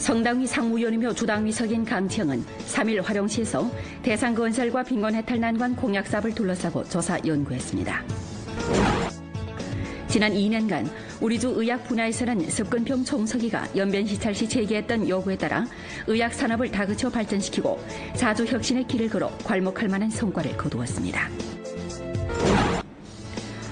성당위 상무위원이며 주당위석인 강치영은 3일 화령시에서 대상건설과 빈곤해탈 난관 공약 사업을 둘러싸고 조사 연구했습니다. 지난 2년간 우리 주 의학 분야에서는 석근평 총서기가 연변시찰시 제기했던 요구에 따라 의학 산업을 다그쳐 발전시키고 자주 혁신의 길을 걸어 괄목할 만한 성과를 거두었습니다.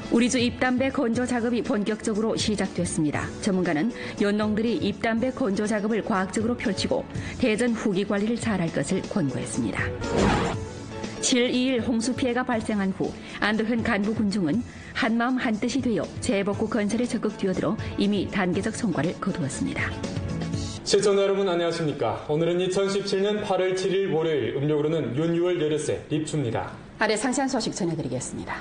우리 주 잎담배 건조 작업이 본격적으로 시작됐습니다. 전문가는 연농들이 잎담배 건조 작업을 과학적으로 펼치고 대전 후기 관리를 잘할 것을 권고했습니다. 7월 2일 홍수 피해가 발생한 후 안도현 간부 군중은 한마음 한뜻이 되어 재복구 건설에 적극 뛰어들어 이미 단계적 성과를 거두었습니다. 시청자 여러분 안녕하십니까. 오늘은 2017년 8월 7일 월요일, 음력으로는 윤유월 13 입추입니다. 아래 상세한 소식 전해드리겠습니다.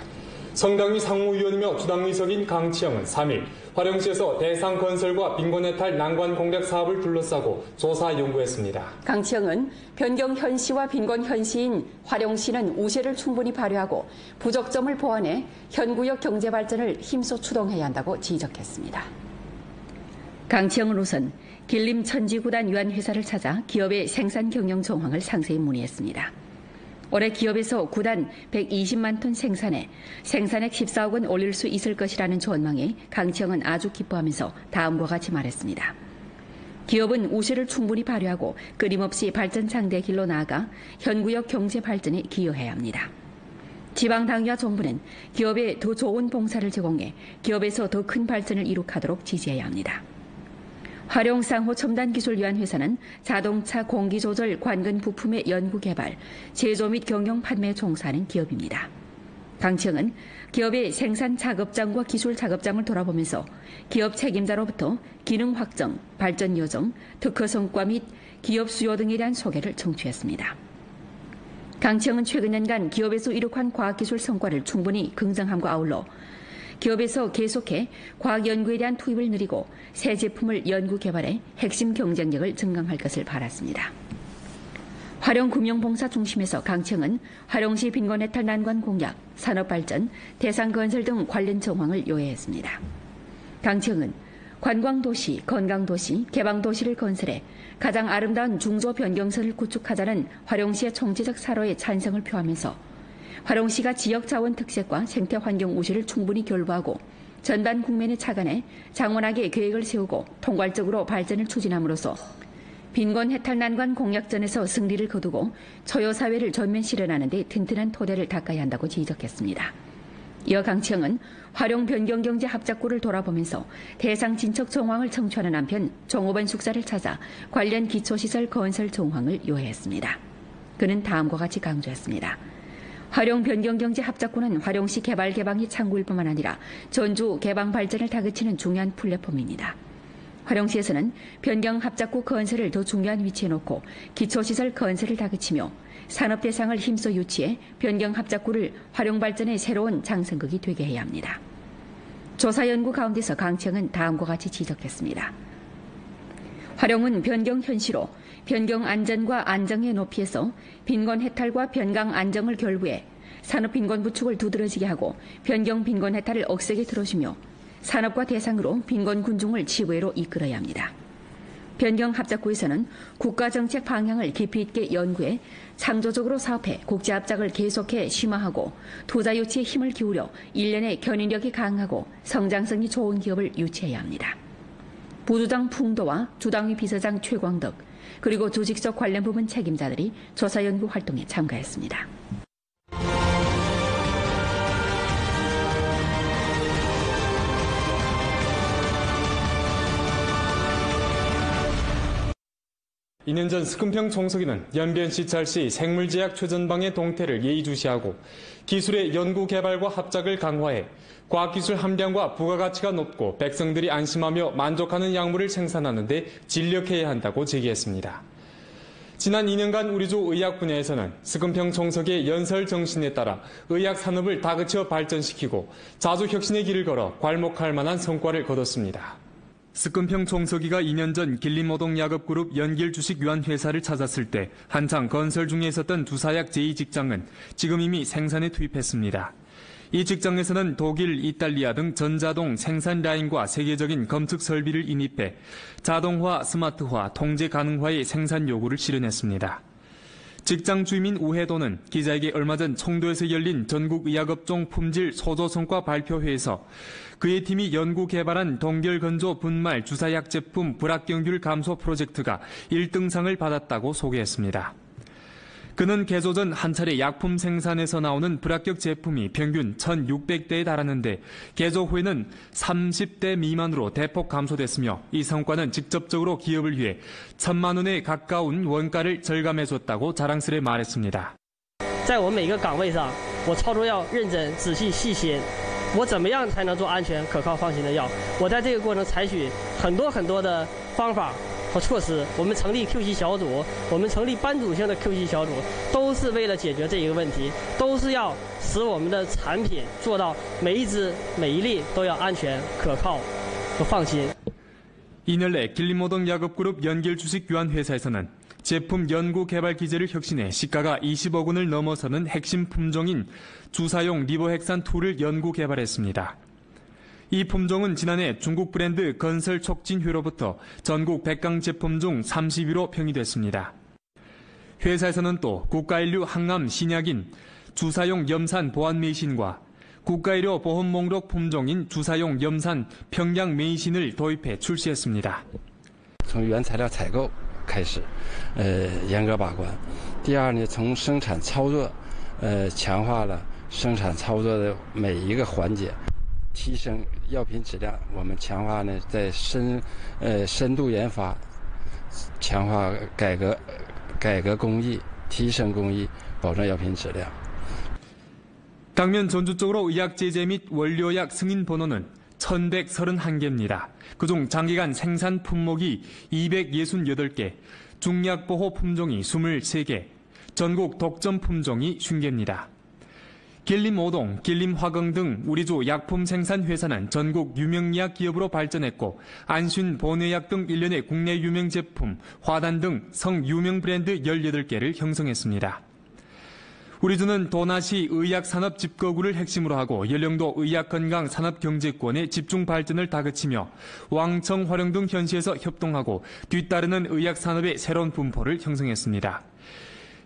성당위 상무위원이며 주당위석인 강치영은 3일 화령시에서 대상건설과 빈곤해탈 난관 공략 사업을 둘러싸고 조사 연구했습니다. 강치영은 변경현시와 빈곤현시인 화령시는 우세를 충분히 발휘하고 부족점을 보완해 현구역 경제발전을 힘써 추동해야 한다고 지적했습니다. 강치영은 우선 길림 천지구단 유한회사를 찾아 기업의 생산 경영 정황을 상세히 문의했습니다. 올해 기업에서 구단 120만 톤 생산에 생산액 14억 원 올릴 수 있을 것이라는 전망에 강치영은 아주 기뻐하면서 다음과 같이 말했습니다. 기업은 우세를 충분히 발휘하고 끊임없이 발전 장대 길로 나아가 현구역 경제 발전에 기여해야 합니다. 지방당위와 정부는 기업에 더 좋은 봉사를 제공해 기업에서 더 큰 발전을 이룩하도록 지지해야 합니다. 화령상호 첨단기술유한회사는 자동차 공기조절 관근 부품의 연구개발, 제조 및 경영 판매에 종사하는 기업입니다. 강치영은 기업의 생산 작업장과 기술 작업장을 돌아보면서 기업 책임자로부터 기능 확정, 발전 여정, 특허 성과 및 기업 수요 등에 대한 소개를 청취했습니다. 강치영은 최근 년간 기업에서 이룩한 과학기술 성과를 충분히 긍정함과 아울러 기업에서 계속해 과학연구에 대한 투입을 늘리고 새 제품을 연구 개발해 핵심 경쟁력을 증강할 것을 바랐습니다. 화령금융봉사 중심에서 강치영은 화령시 빈곤해탈 난관 공약, 산업발전, 대상건설 등 관련 정황을 요해했습니다. 강치영은 관광도시, 건강도시, 개방도시를 건설해 가장 아름다운 중소변경선을 구축하자는 화령시의 총체적 사로에 찬성을 표하면서 화령시가 지역자원 특색과 생태환경 우시를 충분히 결부하고 전반 국면에 착안해 장원하게 계획을 세우고 통괄적으로 발전을 추진함으로써 빈곤해탈 난관 공약전에서 승리를 거두고 초여사회를 전면 실현하는 데 튼튼한 토대를 닦아야 한다고 지적했습니다. 이어 강치영은 화령 변경경제 합작구를 돌아보면서 대상 진척 정황을 청취하는 한편 종업원 숙사를 찾아 관련 기초시설 건설 정황을 요해했습니다. 그는 다음과 같이 강조했습니다. 화령 변경경제 합작구는 화령시 개발 개방이 창구일 뿐만 아니라 전주 개방 발전을 다그치는 중요한 플랫폼입니다. 화령시에서는 변경 합작구 건설을 더 중요한 위치에 놓고 기초시설 건설을 다그치며 산업 대상을 힘써 유치해 변경 합작구를 화령 발전의 새로운 장성극이 되게 해야 합니다. 조사 연구 가운데서 강치영은 다음과 같이 지적했습니다. 화령은 변경 현시로 변경 안전과 안정의 높이에서 빈곤 해탈과 변강 안정을 결부해 산업 빈곤 부축을 두드러지게 하고 변경 빈곤 해탈을 억세게 들어주며 산업과 대상으로 빈곤 군중을 치부해로 이끌어야 합니다. 변경 합작구에서는 국가정책 방향을 깊이 있게 연구해 창조적으로 사업해 국제합작을 계속해 심화하고 투자 유치에 힘을 기울여 일련의 견인력이 강하고 성장성이 좋은 기업을 유치해야 합니다. 부주장 풍도와 주당위 비서장 최광덕 그리고 조직적 관련 부문 책임자들이 조사 연구 활동에 참가했습니다. 이 년 전 스금평 총서기는 연변시찰시 생물제약 최전방의 동태를 예의주시하고 기술의 연구 개발과 합작을 강화해 과학기술 함량과 부가가치가 높고 백성들이 안심하며 만족하는 약물을 생산하는 데 진력해야 한다고 제기했습니다. 지난 2년간 우리 주 의학 분야에서는 스금평 총서기의 연설 정신에 따라 의학 산업을 다그쳐 발전시키고 자주 혁신의 길을 걸어 괄목할 만한 성과를 거뒀습니다. 스금평 총서기가 2년 전 길림오동야급그룹 연길주식유한회사를 찾았을 때 한창 건설 중에 있었던 두사약 제2직장은 지금 이미 생산에 투입했습니다. 이 직장에서는 독일, 이탈리아 등 전자동 생산 라인과 세계적인 검측 설비를 인입해 자동화, 스마트화, 통제 가능화의 생산 요구를 실현했습니다. 직장 주임인 우해도는 기자에게 얼마 전 청도에서 열린 전국의약업종 품질 소조성과 발표회에서 그의 팀이 연구 개발한 동결건조 분말 주사약 제품 불합격률 감소 프로젝트가 1등상을 받았다고 소개했습니다. 그는 개조 전 한 차례 약품 생산에서 나오는 불합격 제품이 평균 1,600대에 달하는데 개조 후에는 30대 미만으로 대폭 감소됐으며 이 성과는 직접적으로 기업을 위해 1,000만 원에 가까운 원가를 절감해줬다고 자랑스레 말했습니다. 在我每个岗位上，我操作要认真、仔细、细心。我怎么样才能做安全、可靠、放心的药？我在这个过程采取很多的方法和措施。我们成立 QC 小组，我们成立班组性的 QC 小组，都是为了解决这一个问题，都是要使我们的产品做到每一支、每一粒都要安全、可靠和放心。 이날래 길림모던 야급그룹 연길주식교환회사에서는 제품 연구 개발 기제를 혁신해 시가가 20억 원을 넘어서는 핵심 품종인 주사용 리보핵산2를 연구 개발했습니다. 이 품종은 지난해 중국 브랜드 건설촉진회로부터 전국 100강 제품 중 30위로 평이 됐습니다. 회사에서는 또 국가인류 항암 신약인 주사용 염산 보안 메이신과 국가의료 보험 목록 품종인 주사용 염산 평양 메이신을 도입해 출시했습니다. 从原材料采购开始，严格把关。第二呢，从生产操作，强化了生产操作的每一个环节，提升药品质量。我们强化呢，在深度研发，强化改革工艺，提升工艺，保证药品质量。 당면 전주적으로 의약 제재 및 원료약 승인 번호는 1,131개입니다. 그중 장기간 생산 품목이 268개, 중약 보호 품종이 23개, 전국 독점 품종이 50개입니다. 길림오동, 길림화강 등 우리주 약품 생산 회사는 전국 유명의약 기업으로 발전했고 안신 본의약 등 일련의 국내 유명 제품, 화단 등 성유명 브랜드 18개를 형성했습니다. 우리주는 도나시 의약산업 집거구를 핵심으로 하고 연령도 의학건강산업경제권의 집중 발전을 다그치며 왕청, 화령 등 현시에서 협동하고 뒤따르는 의학산업의 새로운 분포를 형성했습니다.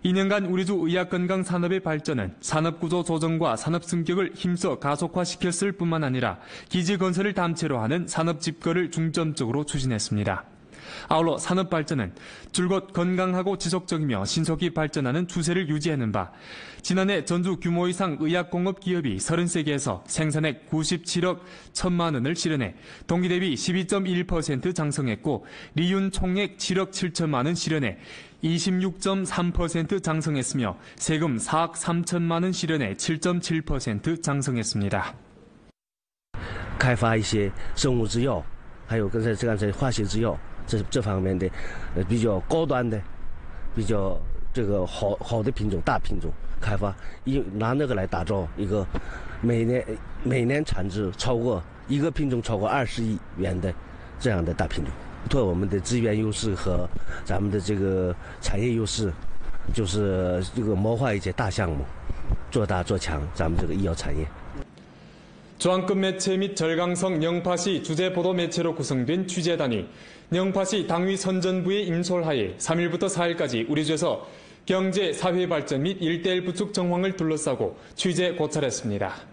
2년간 우리주 의학건강산업의 발전은 산업구조 조정과 산업승격을 힘써 가속화시켰을 뿐만 아니라 기지건설을 담채로 하는 산업집거를 중점적으로 추진했습니다. 아울러 산업 발전은 줄곧 건강하고 지속적이며 신속히 발전하는 추세를 유지하는 바 지난해 전주 규모 이상 의약공업 기업이 33개에서 생산액 97억 1천만 원을 실현해 동기 대비 12.1% 장성했고 리윤 총액 7억 7천만 원 실현해 26.3% 장성했으며 세금 4억 3천만 원 실현해 7.7% 장성했습니다. 开发一些生物制药，还有刚才化学制药。 这方面的比较高端的、比较这个好的品种、大品种开发，拿那个来打造一个每年产值超过一个品种超过20亿元的这样的大品种。托我们的资源优势和咱们的这个产业优势，就是这个谋划一些大项目，做大做强咱们这个医药产业。 저항급 매체 및 절강성 영파시 주재 보도 매체로 구성된 취재단이 영파시 당위 선전부의 인솔하에 3일부터 4일까지 우리주에서 경제, 사회 발전 및 일대일 부축 정황을 둘러싸고 취재 고찰했습니다.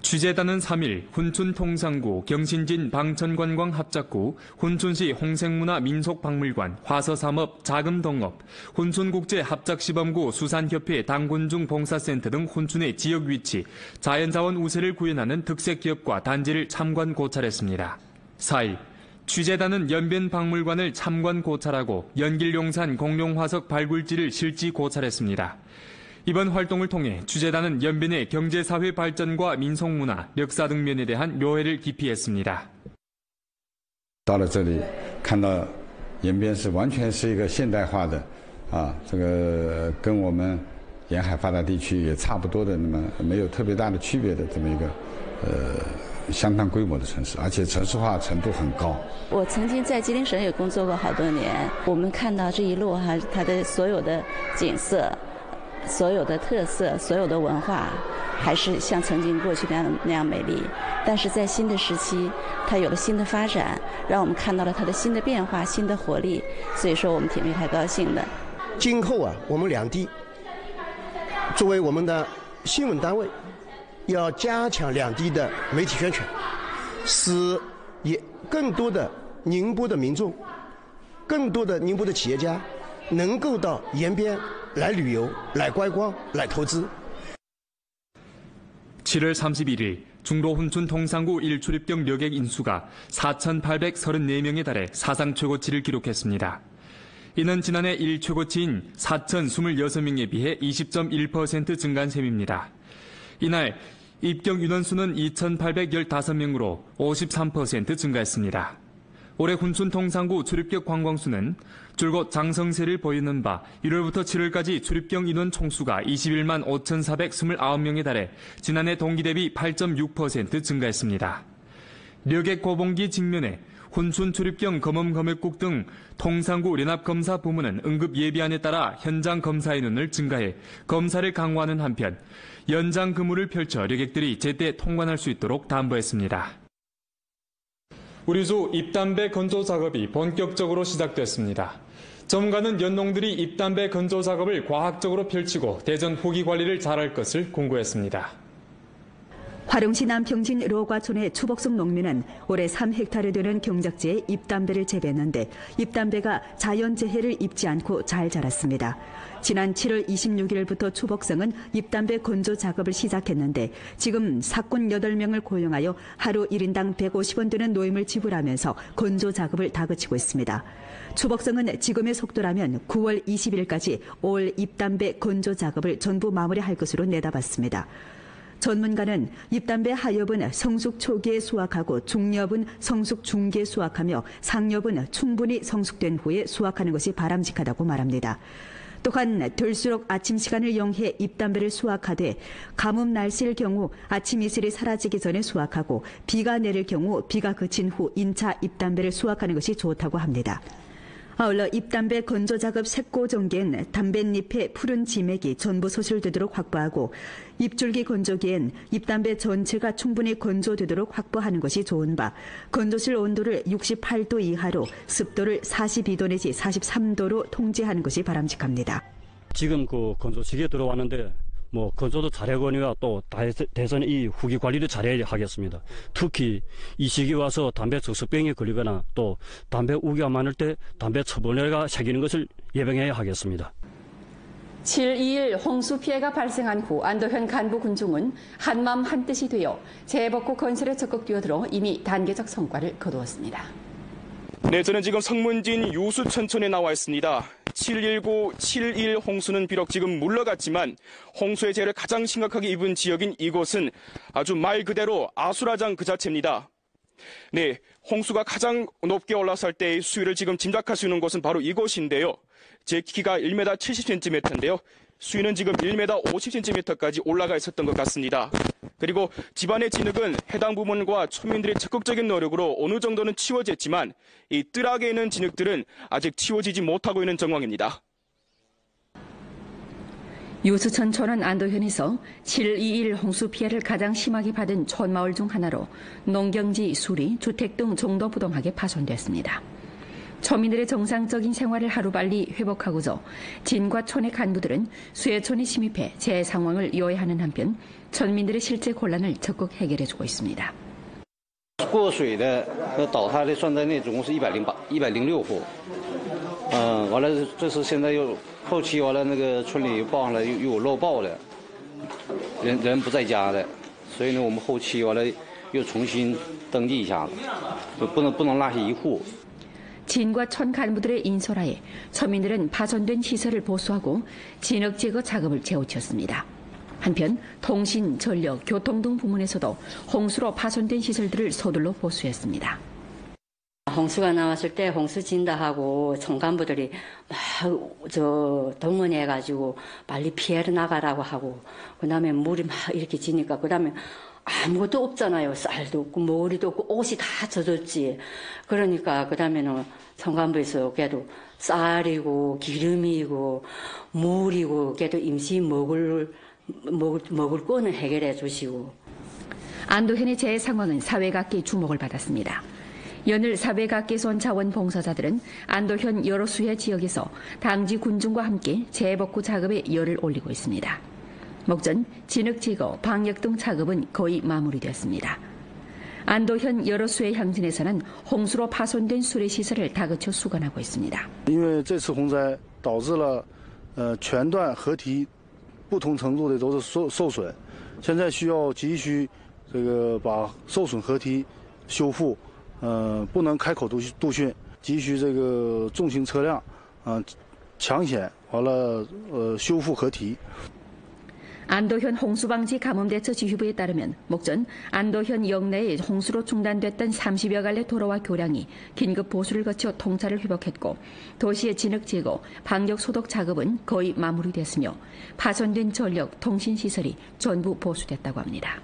취재단은 3일 훈춘통상구 경신진 방천관광 합작구, 훈춘시 홍생문화 민속박물관, 화서삼업 자금동업, 훈춘국제 합작시범구 수산협회 당군중 봉사센터 등 훈춘의 지역 위치, 자연자원 우세를 구현하는 특색기업과 단지를 참관 고찰했습니다. 4일 취재단은 연변박물관을 참관 고찰하고 연길용산 공룡화석 발굴지를 실지 고찰했습니다. 이번 활동을 통해 취재단은 연변의 경제사회 발전과 민속문화, 역사 등 면에 대한 묘해를 깊이 했습니다. 到了这里，看到延边是完全是一个现代化的，这个跟我们沿海发达地区也差不多的，那么没有特别大的区别的这么一个相当规模的城市，而且城市化程度很高。我曾经在吉林省也工作过好多年，我们看到这一路它的所有的景色。 所有的特色，所有的文化，还是像曾经过去那样美丽，但是在新的时期，它有了新的发展，让我们看到了它的新的变化、新的活力，所以说我们挺为它高兴的。今后啊，我们两地作为我们的新闻单位，要加强两地的媒体宣传，使也更多的宁波的民众、更多的宁波的企业家能够到延边来旅游、来观光、来投资。 7월 31일 중도 혼춘 통상구 1출입경 旅객 인수가 4,834명에 달해 사상 최고치를 기록했습니다. 이는 지난해 1 최고치인 4,026명에 비해 20.1% 증가한 셈입니다. 이날 입경 인원수는 2,815명으로 53% 증가했습니다. 올해 훈춘 통상구 출입경 관광수는 줄곧 장성세를 보이는 바 1월부터 7월까지 출입경 인원 총수가 21만 5,429명에 달해 지난해 동기 대비 8.6% 증가했습니다. 旅객 고봉기 직면에 훈춘 출입경 검험검역국 등 통상구 연합검사 부문은 응급 예비안에 따라 현장 검사 인원을 증가해 검사를 강화하는 한편 연장 근무를 펼쳐 旅객들이 제때 통관할 수 있도록 담보했습니다. 우리수 잎담배 건조 작업이 본격적으로 시작됐습니다. 전문가는 연농들이 잎담배 건조 작업을 과학적으로 펼치고 대전 후기 관리를 잘할 것을 공고했습니다. 화룡시 남평진 로과촌의 추복성 농민은 올해 3헥타르 되는 경작지에 잎담배를 재배했는데 잎담배가 자연재해를 입지 않고 잘 자랐습니다. 지난 7월 26일부터 추복성은 잎담배 건조 작업을 시작했는데 지금 사꾼 8명을 고용하여 하루 1인당 150원 되는 노임을 지불하면서 건조 작업을 다그치고 있습니다. 추복성은 지금의 속도라면 9월 20일까지 올 잎담배 건조 작업을 전부 마무리할 것으로 내다봤습니다. 전문가는 잎담배 하엽은 성숙 초기에 수확하고 중엽은 성숙 중기에 수확하며 상엽은 충분히 성숙된 후에 수확하는 것이 바람직하다고 말합니다. 또한 될수록 아침 시간을 영해 잎담배를 수확하되 가뭄 날씨일 경우 아침 이슬이 사라지기 전에 수확하고 비가 내릴 경우 비가 그친 후 인차 잎담배를 수확하는 것이 좋다고 합니다. 아울러 잎담배 건조 작업 색고 전기엔 담뱃잎의 푸른 지맥이 전부 소실되도록 확보하고 잎줄기 건조기엔 잎담배 전체가 충분히 건조되도록 확보하는 것이 좋은 바 건조실 온도를 68도 이하로 습도를 42도 내지 43도로 통제하는 것이 바람직합니다. 지금 그 건조시기에 들어왔는데 뭐 건조도 잘하거니와 또 대선 이 후기 관리를 잘해야 하겠습니다. 특히 이 시기 와서 담배 적석병에 걸리거나 또 담배 우기가 많을 때 담배 처벌례가 생기는 것을 예방해야 하겠습니다. 7.21 홍수 피해가 발생한 후 안도현 간부 군중은 한마음 한뜻이 되어 재복구 건설에 적극 뛰어들어 이미 단계적 성과를 거두었습니다. 네, 저는 지금 성문진 유수천천에 나와 있습니다. 7.19, 7.1 홍수는 비록 지금 물러갔지만 홍수의 재해를 가장 심각하게 입은 지역인 이곳은 아주 말 그대로 아수라장 그 자체입니다. 네, 홍수가 가장 높게 올라설 때의 수위를 지금 짐작할 수 있는 곳은 바로 이곳인데요. 제 키가 1m 70cm인데요. 수위는 지금 1m 50cm까지 올라가 있었던 것 같습니다. 그리고 집안의 진흙은 해당 부문과村民들의 적극적인 노력으로 어느 정도는 치워졌지만 이 뜰악에 있는 진흙들은 아직 치워지지 못하고 있는 정황입니다. 유수천초는 안도현에서 7.21 홍수 피해를 가장 심하게 받은 촌마을 중 하나로 농경지, 수리, 주택 등 종도부동하게 파손됐습니다. 초민들의 정상적인 생활을 하루빨리 회복하고자 진과 촌의 간부들은 수해촌에 침입해 재해 상황을 요해하는 한편村民들의 실제 곤란을 적극 해결해주고 있습니다. 过水的和倒塌的算在内，总共是106户。完了，这是现在又后期完了，那个村里又报上来又有漏报的，人不在家的，所以呢，我们后期完了又重新登记一下子，就不能落下一户。 진과 촌 간부들의 인솔하에村民들은 파손된 시설을 보수하고 진흙 제거 작업을 재우쳤습니다. 한편 통신, 전력, 교통 등 부문에서도 홍수로 파손된 시설들을 서둘러 보수했습니다. 홍수가 나왔을 때 홍수 진다 하고 촌간부들이 막 동원해가지고 빨리 피해를 나가라고 하고 그다음에 물이 막 이렇게 지니까 그다음에 아무것도 없잖아요. 쌀도 없고 머리도 없고 옷이 다 젖었지. 그러니까 그다음에는 촌간부에서 걔도 쌀이고 기름이고 물이고 걔도 임시 먹을 먹을 거는 해결해 주시고. 안도현의 재해 상황은 사회각계의 주목을 받았습니다. 연일 사회각계에서 온 자원봉사자들은 안도현 여러 수해 지역에서 당지 군중과 함께 재해복구 작업에 열을 올리고 있습니다. 목전, 진흙 제거, 방역 등 작업은 거의 마무리되었습니다. 안도현 여러 수해乡镇에서는 홍수로 파손된 수리시설을 다그쳐 수건하고 있습니다. 因为这次洪灾导致了全段河堤不同程度的都是受损，现在需要急需这个把受损河堤修复，不能开口渡汛，急需这个重型车辆抢险完了修复河堤。 안도현 홍수방지 가뭄대처 지휘부에 따르면 목전 안도현 영내에 홍수로 중단됐던 30여 갈래 도로와 교량이 긴급 보수를 거쳐 통찰을 회복했고 도시의 진흙 제거, 방역 소독 작업은 거의 마무리됐으며 파손된 전력, 통신시설이 전부 보수됐다고 합니다.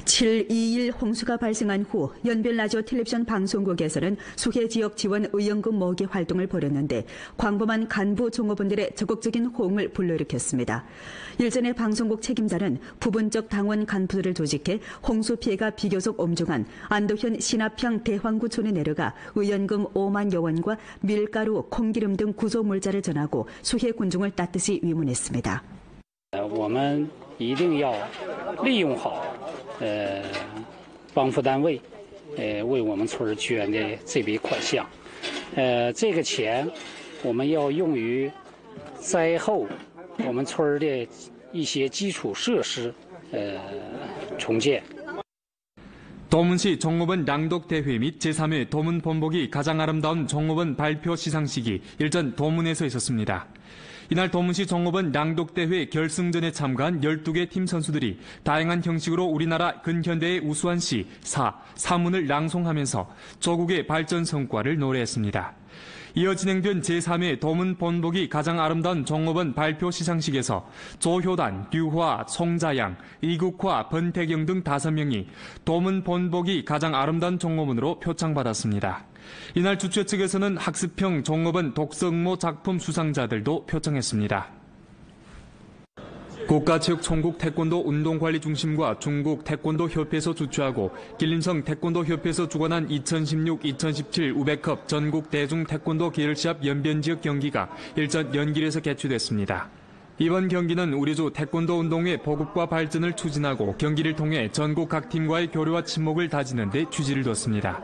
7.21 홍수가 발생한 후 연변 라디오 텔레비전 방송국에서는 수해 지역 지원 의연금 모으기 활동을 벌였는데 광범한 간부 종업원들의 적극적인 호응을 불러일으켰습니다. 일전에 방송국 책임자는 부분적 당원 간부들을 조직해 홍수 피해가 비교적 엄중한 안도현 신합향 대황구촌에 내려가 의연금 5만여 원과 밀가루, 콩기름 등 구조물자를 전하고 수해 군중을 따뜻이 위문했습니다. 我们一定要利用好帮扶单位为我们村捐的这笔款项，这个钱我们要用于灾后我们村的一些基础设施重建。 도문시 종업원 낭독대회 및 제3회 도문 본보기 가장 아름다운 종업원 발표 시상식이 일전 도문에서 있었습니다. 이날 도문시 종업원 낭독대회 결승전에 참가한 12개 팀 선수들이 다양한 형식으로 우리나라 근현대의 우수한 시, 사문을 낭송하면서 조국의 발전 성과를 노래했습니다. 이어 진행된 제3회 도문 본보기 가장 아름다운 종업원 발표 시상식에서 조효단, 류화, 송자양, 이국화, 번태경 등 5명이 도문 본보기 가장 아름다운 종업원으로 표창받았습니다. 이날 주최 측에서는 학습형 종업원 독성모 작품 수상자들도 표창했습니다. 국가체육총국 태권도 운동관리중심과 중국 태권도협회에서 주최하고 길림성 태권도협회에서 주관한 2016-2017 우베컵 전국 대중 태권도 계열시합 연변지역 경기가 일전 연길에서 개최됐습니다. 이번 경기는 우리주 태권도 운동의 보급과 발전을 추진하고 경기를 통해 전국 각 팀과의 교류와 친목을 다지는 데 취지를 뒀습니다.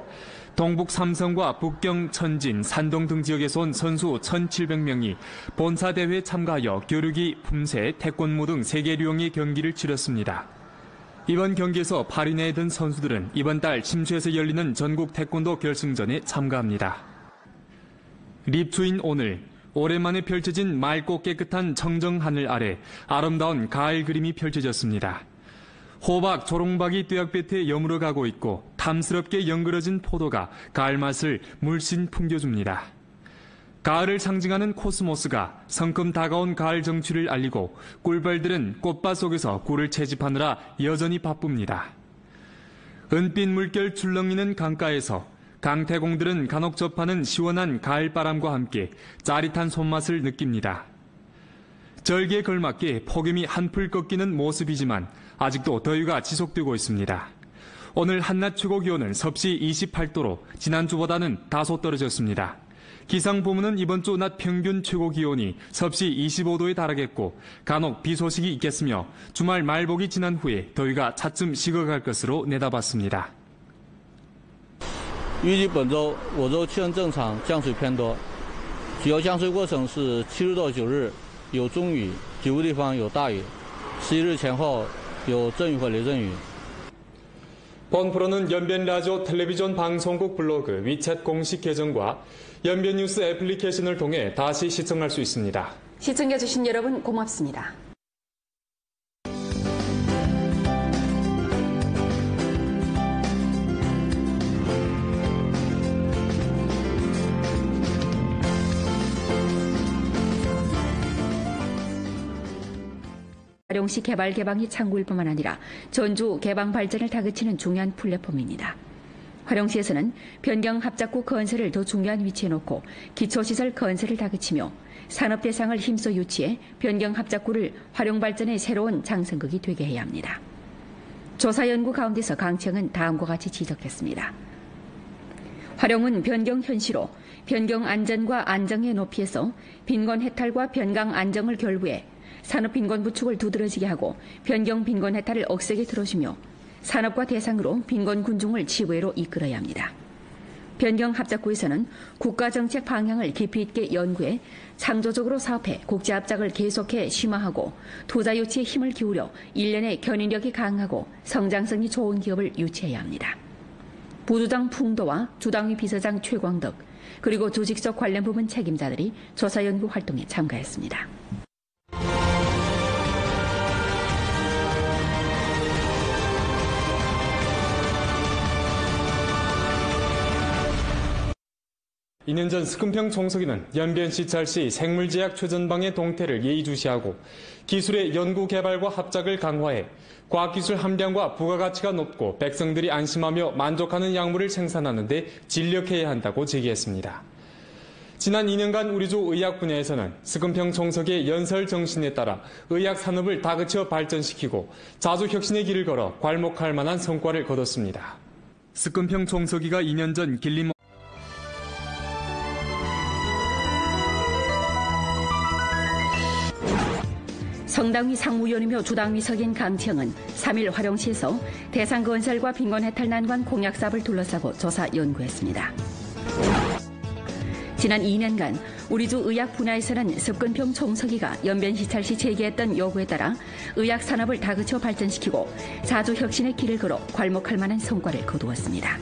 동북 삼성과 북경, 천진, 산동 등 지역에서 온 선수 1,700명이 본사대회에 참가하여 교류기, 품새, 태권무 등 3개 류형의 경기를 치렀습니다. 이번 경기에서 8위 내에 든 선수들은 이번 달 심수에서 열리는 전국 태권도 결승전에 참가합니다. 립추인 오늘, 오랜만에 펼쳐진 맑고 깨끗한 청정하늘 아래 아름다운 가을 그림이 펼쳐졌습니다. 호박, 조롱박이 뙤약볕에 여물어 가고 있고 탐스럽게 연그러진 포도가 가을 맛을 물씬 풍겨줍니다. 가을을 상징하는 코스모스가 성큼 다가온 가을 정취를 알리고 꿀벌들은 꽃밭 속에서 꿀을 채집하느라 여전히 바쁩니다. 은빛 물결 출렁이는 강가에서 강태공들은 간혹 접하는 시원한 가을바람과 함께 짜릿한 손맛을 느낍니다. 절기에 걸맞게 폭염이 한풀 꺾이는 모습이지만 아직도 더위가 지속되고 있습니다. 오늘 한낮 최고 기온은 섭씨 28도로 지난주보다는 다소 떨어졌습니다. 기상부문은 이번 주 낮 평균 최고 기온이 섭씨 25도에 달하겠고 간혹 비 소식이 있겠으며 주말 말복이 지난 후에 더위가 차츰 식어갈 것으로 내다봤습니다. 预计本周我州气温正常，降水偏多，主要降水过程是7日到9日有中雨，局部地方有大雨，11日前后有阵雨或雷阵雨。 본 프로는 연변 라디오 텔레비전 방송국 블로그 위챗 공식 계정과 연변 뉴스 애플리케이션을 통해 다시 시청할 수 있습니다. 시청해주신 여러분 고맙습니다. 활용시 개발 개방이 창구일 뿐만 아니라 전주 개방 발전을 다그치는 중요한 플랫폼입니다. 활용시에서는 변경 합작구 건설을 더 중요한 위치에 놓고 기초시설 건설을 다그치며 산업 대상을 힘써 유치해 변경 합작구를 활용 발전의 새로운 장성극이 되게 해야 합니다. 조사 연구 가운데서 강청은 다음과 같이 지적했습니다. 활용은 변경 현시로 변경 안전과 안정의 높이에서 빈곤 해탈과 변강 안정을 결부해 산업 빈곤 부축을 두드러지게 하고 변경 빈곤 해탈을 억세게 들어주며 산업과 대상으로 빈곤 군중을 치부해로 이끌어야 합니다. 변경 합작구에서는 국가정책 방향을 깊이 있게 연구해 창조적으로 사업해 국제합작을 계속해 심화하고 투자 유치에 힘을 기울여 일련의 견인력이 강하고 성장성이 좋은 기업을 유치해야 합니다. 부주장 풍도와 주당위 비서장 최광덕 그리고 조직적 관련 부문 책임자들이 조사 연구 활동에 참가했습니다. (2년) 전 스금평 총서기는 연변 시찰 시 생물제약 최전방의 동태를 예의주시하고 기술의 연구 개발과 합작을 강화해 과학기술 함량과 부가가치가 높고 백성들이 안심하며 만족하는 약물을 생산하는 데 진력해야 한다고 제기했습니다. 지난 2년간 우리 주 의학 분야에서는 스금평 총서기의 연설 정신에 따라 의학 산업을 다그쳐 발전시키고 자주 혁신의 길을 걸어 괄목할 만한 성과를 거뒀습니다. 스금평 총서기가 2년 전 길림 성당위 상무위원이며 주당위석인 강청은 3일 화령시에서 대상건설과 빈곤해탈 난관 공약 사업을 둘러싸고 조사 연구했습니다. 지난 2년간 우리주 의학 분야에서는 습근평 총서기가 연변시찰시 제기했던 요구에 따라 의학 산업을 다그쳐 발전시키고 자주 혁신의 길을 걸어 괄목할 만한 성과를 거두었습니다.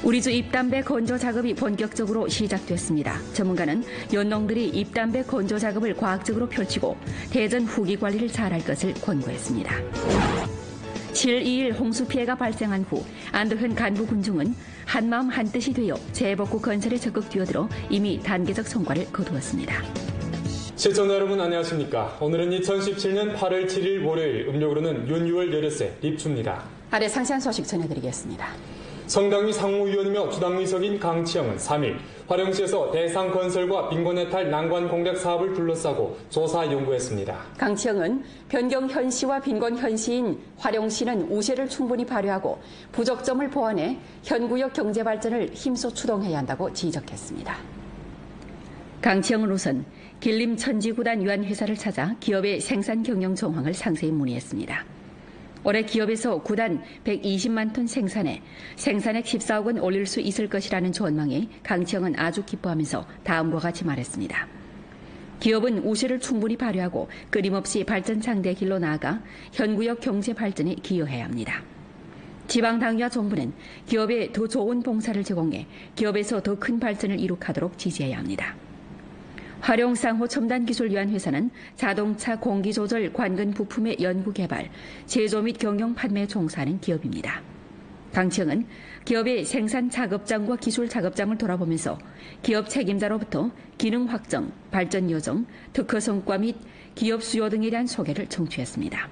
우리주 잎담배 건조 작업이 본격적으로 시작됐습니다. 전문가는 연농들이 잎담배 건조 작업을 과학적으로 펼치고 대전 후기 관리를 잘할 것을 권고했습니다. 7.21 홍수 피해가 발생한 후 안도현 간부 군중은 한마음 한뜻이 되어 재복구 건설에 적극 뛰어들어 이미 단계적 성과를 거두었습니다. 시청자 여러분 안녕하십니까. 오늘은 2017년 8월 7일 월요일 음력으로는 윤6월 열흘새 입추입니다. 아래 상세한 소식 전해드리겠습니다. 성당위 상무위원이며 주당위석인 강치영은 3일 화령시에서 대상건설과 빈곤해탈 난관 공략 사업을 둘러싸고 조사 연구했습니다. 강치영은 변경 현시와 빈곤 현시인 화령시는 우세를 충분히 발휘하고 부족점을 보완해 현구역 경제 발전을 힘써 추동해야 한다고 지적했습니다. 강치영은 우선 길림 천지구단 유한회사를 찾아 기업의 생산 경영 정황을 상세히 문의했습니다. 올해 기업에서 구단 120만 톤 생산에 생산액 14억 원 올릴 수 있을 것이라는 전망에 강치영은 아주 기뻐하면서 다음과 같이 말했습니다. 기업은 우세를 충분히 발휘하고 끊임없이 발전 장대 길로 나아가 현구역 경제 발전에 기여해야 합니다. 지방당위와 정부는 기업에 더 좋은 봉사를 제공해 기업에서 더 큰 발전을 이룩하도록 지지해야 합니다. 화령상호 첨단기술유한회사는 자동차 공기조절 관근 부품의 연구개발, 제조 및 경영 판매에 종사하는 기업입니다. 강청은 기업의 생산 작업장과 기술 작업장을 돌아보면서 기업 책임자로부터 기능 확정, 발전 여정, 특허 성과 및 기업 수요 등에 대한 소개를 청취했습니다.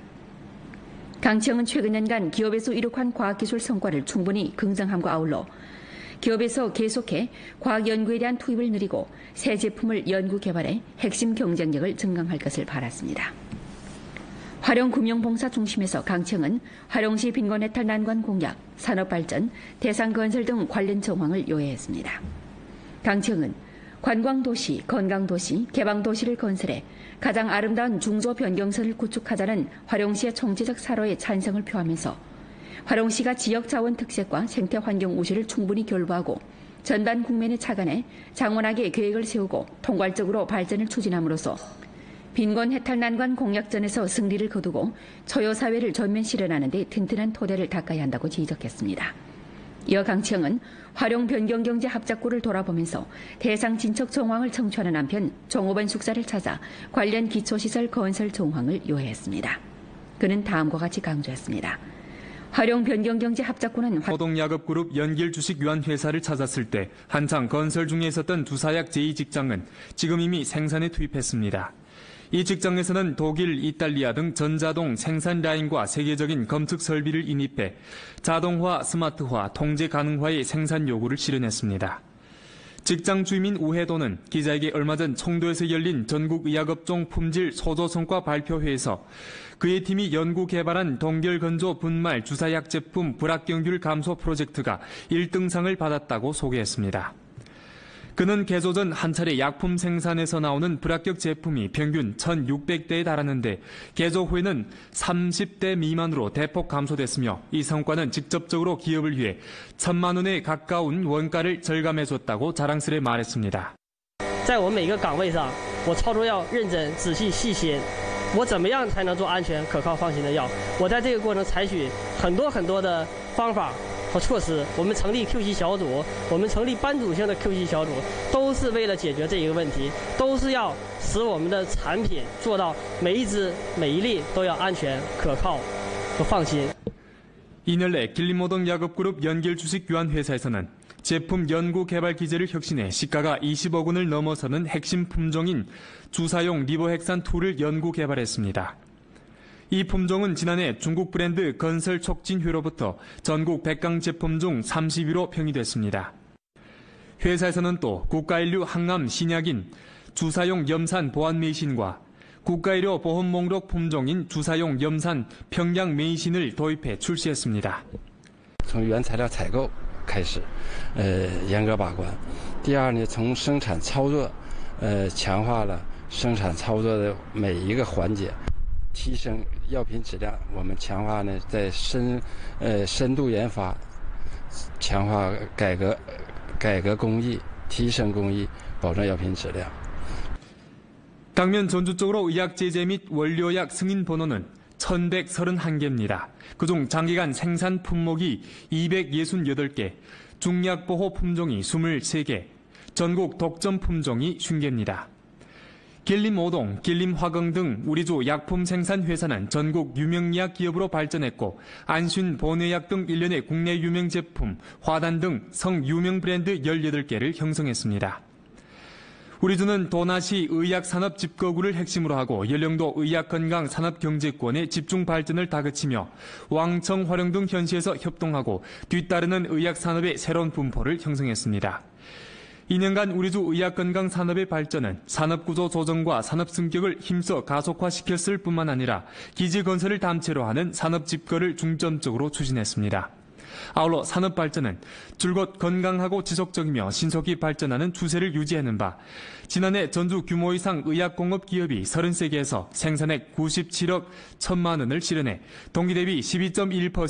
강청은 최근 년간 기업에서 이룩한 과학기술 성과를 충분히 긍정함과 아울러 기업에서 계속해 과학연구에 대한 투입을 늘리고 새 제품을 연구 개발해 핵심 경쟁력을 증강할 것을 바랐습니다. 화령금융봉사 중심에서 강청은 화령시 빈곤해탈 난관 공약, 산업발전, 대상건설 등 관련 정황을 요해했습니다. 강청은 관광도시, 건강도시, 개방도시를 건설해 가장 아름다운 중소변경선을 구축하자는 화령시의 총체적 사로에 찬성을 표하면서 화령시가 지역자원 특색과 생태환경 우시를 충분히 결부하고 전반 국면에 착안해 장원하게 계획을 세우고 통괄적으로 발전을 추진함으로써 빈곤 해탈 난관 공약전에서 승리를 거두고 초여사회를 전면 실현하는 데 튼튼한 토대를 닦아야 한다고 지적했습니다. 이어 강청은 화령 변경경제 합작구를 돌아보면서 대상 진척 정황을 청취하는 한편 종업원 숙사를 찾아 관련 기초시설 건설 정황을 요해했습니다. 그는 다음과 같이 강조했습니다. 화령 변경경제 합작구는 노동야급그룹 연길주식유한회사를 찾았을 때 한창 건설 중에 있었던 두사약 제2직장은 지금 이미 생산에 투입했습니다. 이 직장에서는 독일, 이탈리아 등 전자동 생산 라인과 세계적인 검측 설비를 인입해 자동화, 스마트화, 통제 가능화의 생산 요구를 실현했습니다. 직장 주민 우해도는 기자에게 얼마 전 청도에서 열린 전국의학업종 품질 소조 성과 발표회에서 그의 팀이 연구 개발한 동결건조 분말 주사약 제품 불합격률 감소 프로젝트가 1등상을 받았다고 소개했습니다. 그는 개조 전 한 차례 약품 생산에서 나오는 불합격 제품이 평균 1,600대에 달하는데 개조 후에는 30대 미만으로 대폭 감소됐으며 이 성과는 직접적으로 기업을 위해 1,000만 원에 가까운 원가를 절감해줬다고 자랑스레 말했습니다. 在我每个岗位上，我操作要认真、仔细、细心。我怎么样才能做安全、可靠、放心的药？我在这个过程采取很多的方法和措施。我们成立 QC 小组，我们成立班组性的 QC 小组，都是为了解决这一个问题，都是要使我们的产品做到每一支、每一粒都要安全、可靠和放心。 이날래 길림모동야급그룹 연결주식교환회사에서는 제품 연구 개발 기제를 혁신해 시가가 20억 원을 넘어서는 핵심 품종인 주사용 리보핵산2를 연구 개발했습니다. 이 품종은 지난해 중국 브랜드 건설촉진회로부터 전국 100강 제품 중 30위로 평이 됐습니다. 회사에서는 또 국가인류 항암 신약인 주사용 염산 보안 메이신과 국가의료 보험 목록 품종인 주사용 염산 평양 메이신을 도입해 출시했습니다. 从原材料采购开始，严格把关。第二呢，从生产操作，强化了生产操作的每一个环节，提升药品质量。我们强化呢，在深度研发，强化改革工艺，提升工艺，保证药品质量。 당면 전주적으로 의약 제재 및 원료약 승인 번호는 1,131개입니다. 그중 장기간 생산 품목이 268개, 중약 보호 품종이 23개, 전국 독점 품종이 50개입니다. 길림오동, 길림화강 등 우리주 약품 생산 회사는 전국 유명의약 기업으로 발전했고 안신 본의약 등 일련의 국내 유명 제품, 화단 등 성유명 브랜드 18개를 형성했습니다. 우리주는 도나시 의약산업 집거구를 핵심으로 하고 연령도 의학건강산업경제권의 집중 발전을 다그치며 왕청, 화령 등 현시에서 협동하고 뒤따르는 의학산업의 새로운 분포를 형성했습니다. 2년간 우리주 의학건강산업의 발전은 산업구조 조정과 산업승격을 힘써 가속화시켰을 뿐만 아니라 기지건설을 담채로 하는 산업집거를 중점적으로 추진했습니다. 아울러 산업 발전은 줄곧 건강하고 지속적이며 신속히 발전하는 추세를 유지하는 바 지난해 전주 규모 이상 의약공업 기업이 33개에서 생산액 97억 1,000만 원을 실현해 동기 대비 12.1%